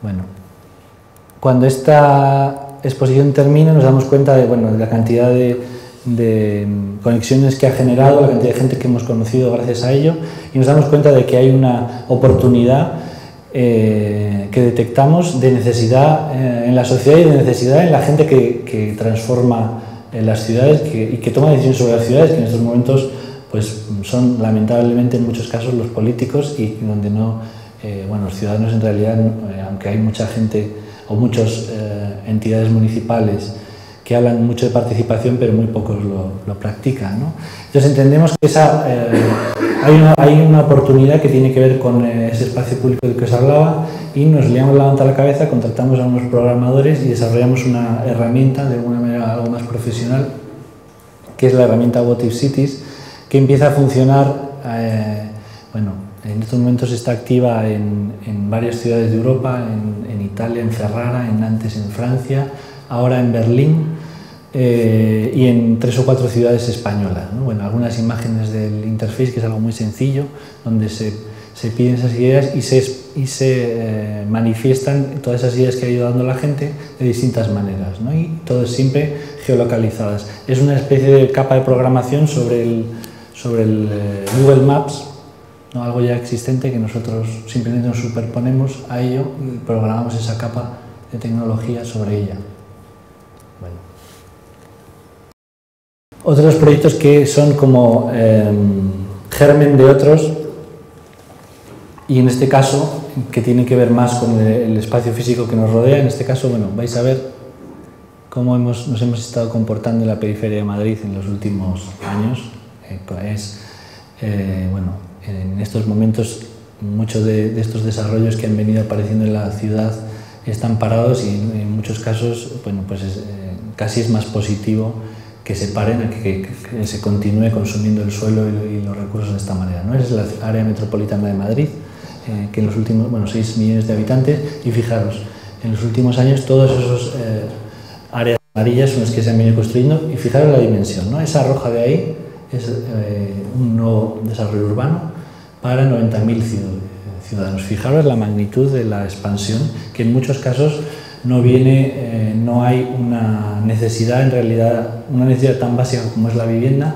Bueno, cuando esta exposición termina nos damos cuenta de, bueno, de la cantidad de conexiones que ha generado, la cantidad de gente que hemos conocido gracias a ello, y nos damos cuenta de que hay una oportunidad que detectamos de necesidad en la sociedad y de necesidad en la gente que transforma las ciudades y que toma decisiones sobre las ciudades, que en estos momentos pues, son lamentablemente en muchos casos los políticos y donde no, bueno, los ciudadanos en realidad, aunque hay mucha gente o muchas entidades municipales que hablan mucho de participación, pero muy pocos lo practican, ¿no? Entonces entendemos que hay una oportunidad que tiene que ver con ese espacio público del que os hablaba y nos liamos la manta a la cabeza, contratamos a unos programadores y desarrollamos una herramienta de alguna manera algo más profesional, que es la herramienta What If Cities, que empieza a funcionar, bueno, en estos momentos está activa en varias ciudades de Europa, en Italia, en Ferrara, en Nantes, en Francia, ahora en Berlín y en 3 o 4 ciudades españolas, ¿no? Bueno, algunas imágenes del interface, que es algo muy sencillo, donde se piden esas ideas y se manifiestan todas esas ideas que ha ido dando la gente de distintas maneras, ¿no? Y todas siempre geolocalizadas. Es una especie de capa de programación sobre el Google Maps, ¿no? Algo ya existente que nosotros simplemente nos superponemos a ello y programamos esa capa de tecnología sobre ella. Bueno. Otros proyectos que son como germen de otros, y en este caso, que tiene que ver más con el espacio físico que nos rodea, en este caso, bueno, vais a ver cómo nos hemos estado comportando en la periferia de Madrid en los últimos años. Bueno, en estos momentos muchos de estos desarrollos que han venido apareciendo en la ciudad están parados y en muchos casos, bueno, pues casi es más positivo que se paren a que se continúe consumiendo el suelo y los recursos de esta manera, ¿no? Es la área metropolitana de Madrid, que en los últimos, bueno, 6 millones de habitantes, y fijaros, en los últimos años todos esos áreas amarillas son las que se han venido construyendo, y fijaros la dimensión, ¿no? Esa roja de ahí es un nuevo desarrollo urbano para 90.000 ciudadanos. Fijaros la magnitud de la expansión, que en muchos casos no hay una necesidad, en realidad, una necesidad tan básica como es la vivienda.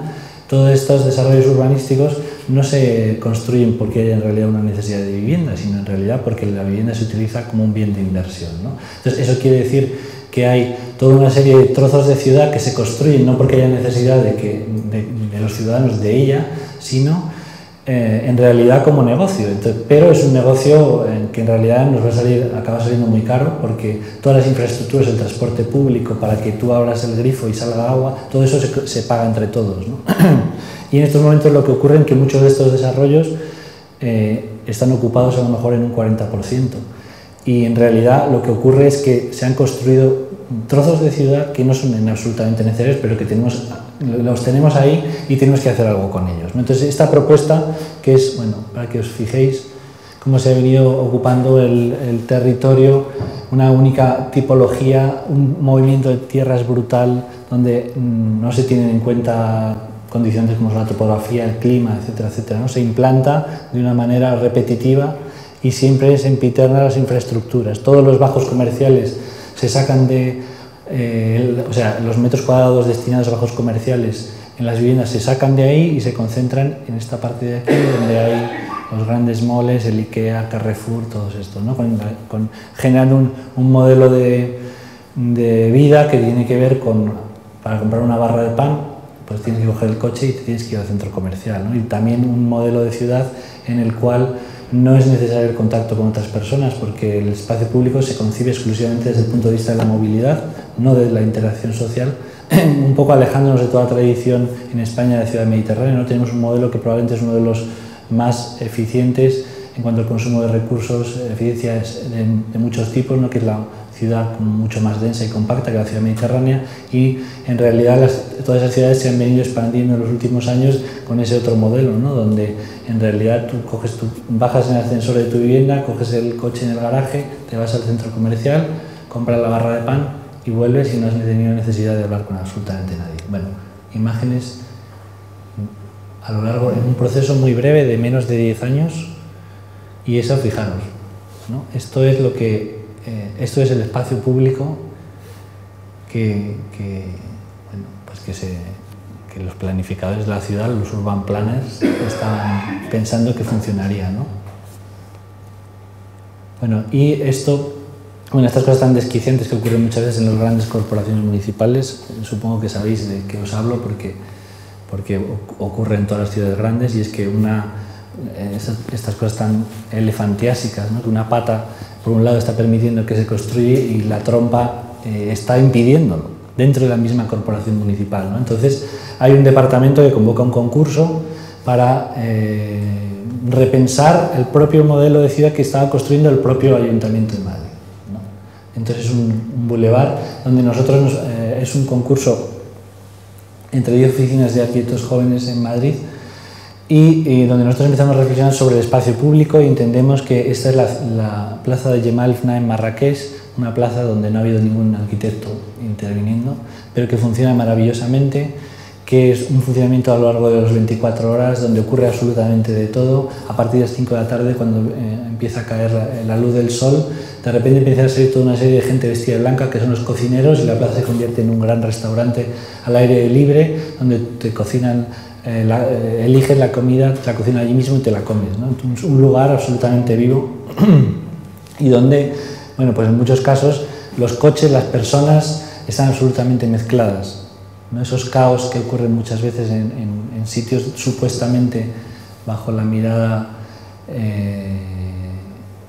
Todos estos desarrollos urbanísticos no se construyen porque haya en realidad una necesidad de vivienda, sino en realidad porque la vivienda se utiliza como un bien de inversión, ¿no? Entonces, eso quiere decir que hay toda una serie de trozos de ciudad que se construyen no porque haya necesidad de los ciudadanos de ella, sino en realidad como negocio. Entonces, pero es un negocio que en realidad acaba saliendo muy caro, porque todas las infraestructuras, el transporte público, para que tú abras el grifo y salga agua, todo eso se paga entre todos, ¿no? Y en estos momentos lo que ocurre es que muchos de estos desarrollos están ocupados a lo mejor en un 40%, y en realidad lo que ocurre es que se han construido trozos de ciudad que no son absolutamente necesarios, pero que los tenemos ahí y tenemos que hacer algo con ellos, ¿no? Entonces, esta propuesta, que es, bueno, para que os fijéis cómo se ha venido ocupando el territorio, una única tipología, un movimiento de tierras brutal, donde no se tienen en cuenta condiciones como la topografía, el clima, etcétera, etcétera, ¿no? Se implanta de una manera repetitiva y siempre es sempiterna las infraestructuras. Todos los bajos comerciales se sacan o sea, los metros cuadrados destinados a bajos comerciales en las viviendas se sacan de ahí y se concentran en esta parte de aquí, donde hay los grandes moles, el IKEA, Carrefour, todos estos, ¿no? Generando un modelo de vida que tiene que ver con, para comprar una barra de pan, pues tienes que coger el coche y te tienes que ir al centro comercial, ¿no? Y también un modelo de ciudad en el cual no es necesario el contacto con otras personas, porque el espacio público se concibe exclusivamente desde el punto de vista de la movilidad, no de la interacción social, un poco alejándonos de toda tradición en España de ciudad mediterránea. No tenemos un modelo que probablemente es uno de los más eficientes en cuanto al consumo de recursos, eficiencias de muchos tipos, ¿no? Que es la ciudad mucho más densa y compacta que la ciudad mediterránea, y en realidad todas esas ciudades se han venido expandiendo en los últimos años con ese otro modelo, ¿no? Donde en realidad tú bajas en el ascensor de tu vivienda, coges el coche en el garaje, te vas al centro comercial, compras la barra de pan y vuelves y no has tenido necesidad de hablar con absolutamente nadie. Bueno, imágenes a lo largo, en un proceso muy breve de menos de 10 años, y eso, fijaros, ¿no? Esto es lo que esto es el espacio público que los planificadores de la ciudad, los urban planners, estaban pensando que funcionaría, ¿no? Bueno, y esto, bueno, estas cosas tan desquiciantes que ocurren muchas veces en las grandes corporaciones municipales, supongo que sabéis de qué os hablo porque ocurre en todas las ciudades grandes, y es que estas cosas tan elefantiásicas, ¿no? Que una pata por un lado está permitiendo que se construya y la trompa está impidiéndolo dentro de la misma corporación municipal, ¿no? Entonces hay un departamento que convoca un concurso para repensar el propio modelo de ciudad que estaba construyendo el propio Ayuntamiento de Madrid, ¿no? Entonces es un bulevar donde nosotros es un concurso entre 10 oficinas de arquitectos jóvenes en Madrid, y donde nosotros empezamos a reflexionar sobre el espacio público, y entendemos que esta es la plaza de Jemaa el-Fna en Marrakech, una plaza donde no ha habido ningún arquitecto interviniendo, pero que funciona maravillosamente, que es un funcionamiento a lo largo de las 24 horas, donde ocurre absolutamente de todo. A partir de las 5 de la tarde, cuando empieza a caer la luz del sol, de repente empieza a salir toda una serie de gente vestida de blanca, que son los cocineros, y la plaza se convierte en un gran restaurante al aire libre, donde te cocinan, eliges la comida, te la cocinan allí mismo y te la comes, ¿no? Entonces, un lugar absolutamente vivo y donde, bueno, pues en muchos casos los coches, las personas están absolutamente mezcladas, ¿no? Esos caos que ocurren muchas veces en sitios supuestamente bajo la mirada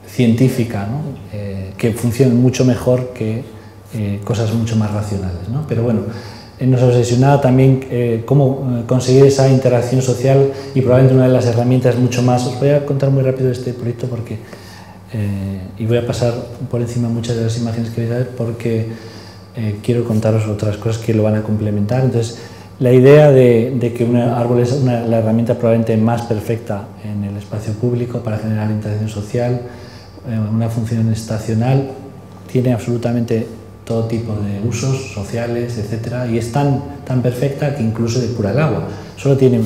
científica, ¿no? Que funcionan mucho mejor que cosas mucho más racionales, ¿no? Pero bueno, nos obsesionaba también cómo conseguir esa interacción social, y probablemente una de las herramientas mucho más... Os voy a contar muy rápido este proyecto porque, y voy a pasar por encima muchas de las imágenes que vais a ver porque quiero contaros otras cosas que lo van a complementar. Entonces, la idea de que un árbol es la herramienta probablemente más perfecta en el espacio público para generar interacción social, una función estacional, tiene absolutamente todo tipo de usos sociales, etcétera, y es tan perfecta que incluso depura el agua. Solo tiene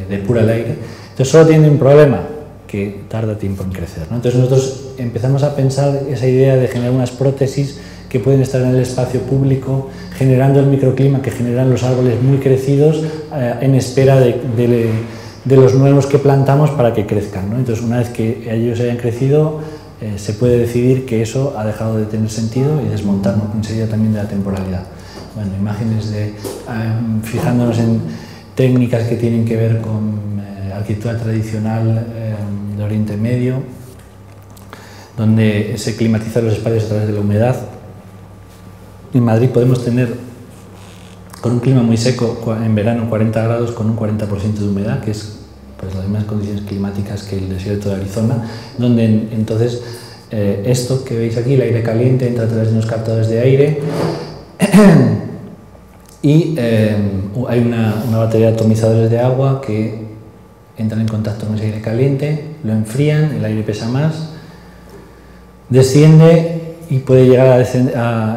depura el aire. Entonces solo tiene un problema, que tarda tiempo en crecer, ¿no? Entonces nosotros empezamos a pensar esa idea de generar unas prótesis que pueden estar en el espacio público, generando el microclima que generan los árboles muy crecidos en espera de los nuevos que plantamos para que crezcan, ¿no? Entonces una vez que ellos hayan crecido, se puede decidir que eso ha dejado de tener sentido y desmontarlo, enseguida también de la temporalidad. Bueno, imágenes fijándonos en técnicas que tienen que ver con arquitectura tradicional de Oriente Medio, donde se climatizan los espacios a través de la humedad. En Madrid podemos tener, con un clima muy seco, en verano 40 grados con un 40% de humedad, que es pues las mismas condiciones climáticas que el desierto de Arizona, donde entonces esto que veis aquí, el aire caliente, entra a través de unos captadores de aire y hay una batería de atomizadores de agua que entran en contacto con ese aire caliente, lo enfrían, el aire pesa más, desciende y puede llegar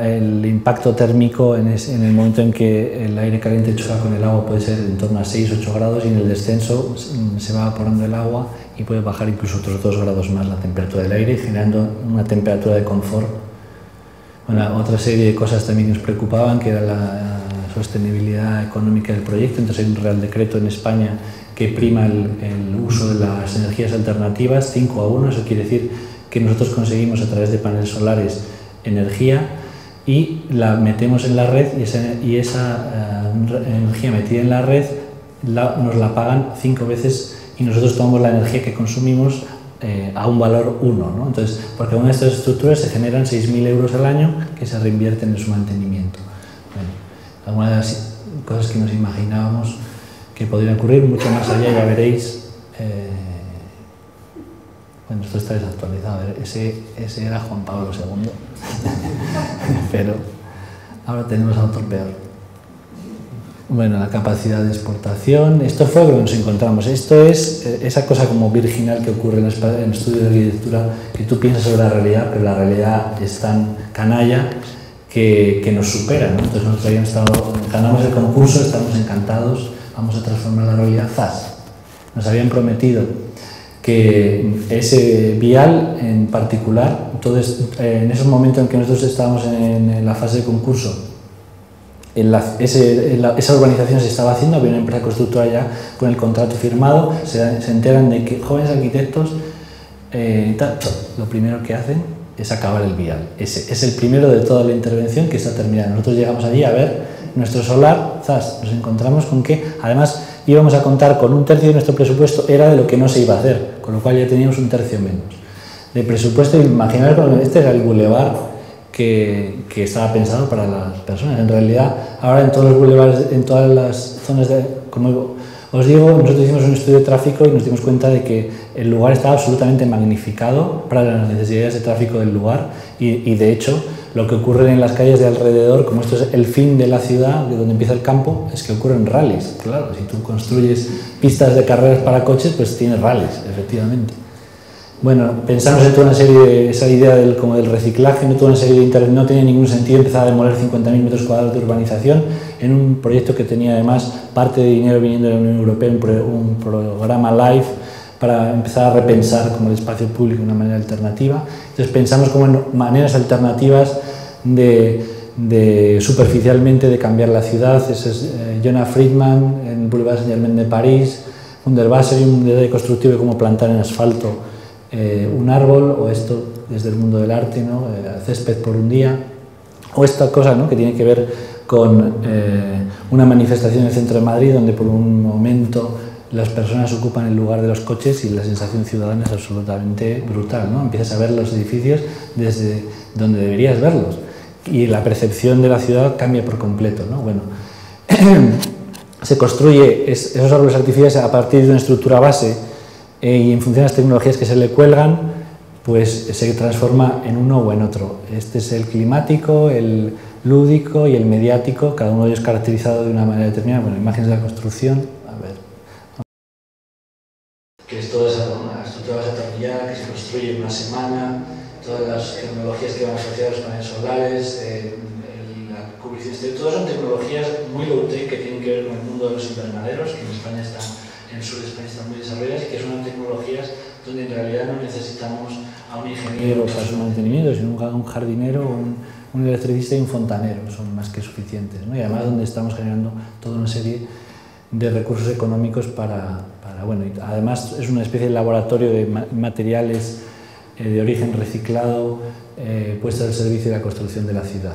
el impacto térmico en el momento en que el aire caliente choca con el agua, puede ser en torno a 6-8 grados, y en el descenso se va evaporando el agua y puede bajar incluso otros 2 grados más la temperatura del aire, generando una temperatura de confort. Bueno, otra serie de cosas también nos preocupaban, que era la sostenibilidad económica del proyecto. Entonces hay un Real Decreto en España que prima el uso de las energías alternativas 5-1, eso quiere decir que nosotros conseguimos a través de paneles solares energía y la metemos en la red, y esa energía metida en la red nos la pagan 5 veces, y nosotros tomamos la energía que consumimos a un valor 1, ¿no? Entonces, porque con estas estructuras se generan 6.000 euros al año que se reinvierten en su mantenimiento. Bueno, algunas de las cosas que nos imaginábamos que podrían ocurrir, mucho más allá, ya veréis. Bueno, esto está desactualizado, a ver, ese era Juan Pablo II, pero ahora tenemos a otro peor. Bueno, la capacidad de exportación, esto fue lo que nos encontramos. Esto es esa cosa como virginal que ocurre en el estudio de arquitectura, que tú piensas sobre la realidad, pero la realidad es tan canalla que nos supera, ¿no? Entonces nosotros ganamos el concurso, estamos encantados, vamos a transformar la realidad, ¡zas! Nos habían prometido que ese vial en particular, entonces en esos momentos en que nosotros estábamos en la fase de concurso, esa urbanización se estaba haciendo, había una empresa constructora ya con el contrato firmado, se enteran de que jóvenes arquitectos, lo primero que hacen es acabar el vial. Es el primero de toda la intervención que está terminada. Nosotros llegamos allí a ver nuestro solar, nos encontramos con que además íbamos a contar con un tercio de nuestro presupuesto, era de lo que no se iba a hacer, con lo cual ya teníamos un tercio menos de presupuesto. Imaginaros, este era el bulevar que estaba pensado para las personas. En realidad, ahora en todos los bulevares, en todas las zonas, como os digo, nosotros hicimos un estudio de tráfico y nos dimos cuenta de que el lugar estaba absolutamente magnificado para las necesidades de tráfico del lugar y de hecho, lo que ocurre en las calles de alrededor, como esto es el fin de la ciudad, de donde empieza el campo, es que ocurren rallies. Claro, si tú construyes pistas de carreras para coches, pues tienes rallies, efectivamente. Bueno, pensamos en toda una serie, esa idea como del reciclaje, no toda una serie de interés, no tenía ningún sentido empezar a demoler 50.000 metros cuadrados de urbanización en un proyecto que tenía además parte de dinero viniendo de la Unión Europea, un programa LIFE, para empezar a repensar como el espacio público de una manera alternativa. Entonces pensamos como en maneras alternativas de superficialmente de cambiar la ciudad. Ese es Jonah Friedman en el Boulevard Saint-Germain de París, un Dervaser y un detalle constructivo de cómo plantar en asfalto un árbol, o esto desde el mundo del arte, ¿no? Césped por un día, o esta cosa, ¿no? Que tiene que ver con una manifestación en el centro de Madrid donde por un momento las personas ocupan el lugar de los coches y la sensación ciudadana es absolutamente brutal, ¿no? Empiezas a ver los edificios desde donde deberías verlos y la percepción de la ciudad cambia por completo, ¿no? Bueno, se construye esos árboles artificiales a partir de una estructura base y en función de las tecnologías que se le cuelgan, pues se transforma en uno o en otro. Este es el climático, el lúdico y el mediático, cada uno de ellos caracterizado de una manera determinada. Bueno, imágenes de la construcción, a ver. Que es toda esa estructura atornillada que se construye en una semana, todas las tecnologías que van asociadas a los paneles solares, la cubrición exterior, todas son tecnologías muy low-tech que tienen que ver con el mundo de los invernaderos, que en España están, en el sur de España están muy desarrolladas y que son tecnologías donde en realidad no necesitamos a un ingeniero para su mantenimiento, sino un jardinero, un electricista y un fontanero, son más que suficientes, ¿no? Y además donde estamos generando toda una serie de recursos económicos bueno, y además es una especie de laboratorio de materiales de origen reciclado puestos al servicio de la construcción de la ciudad.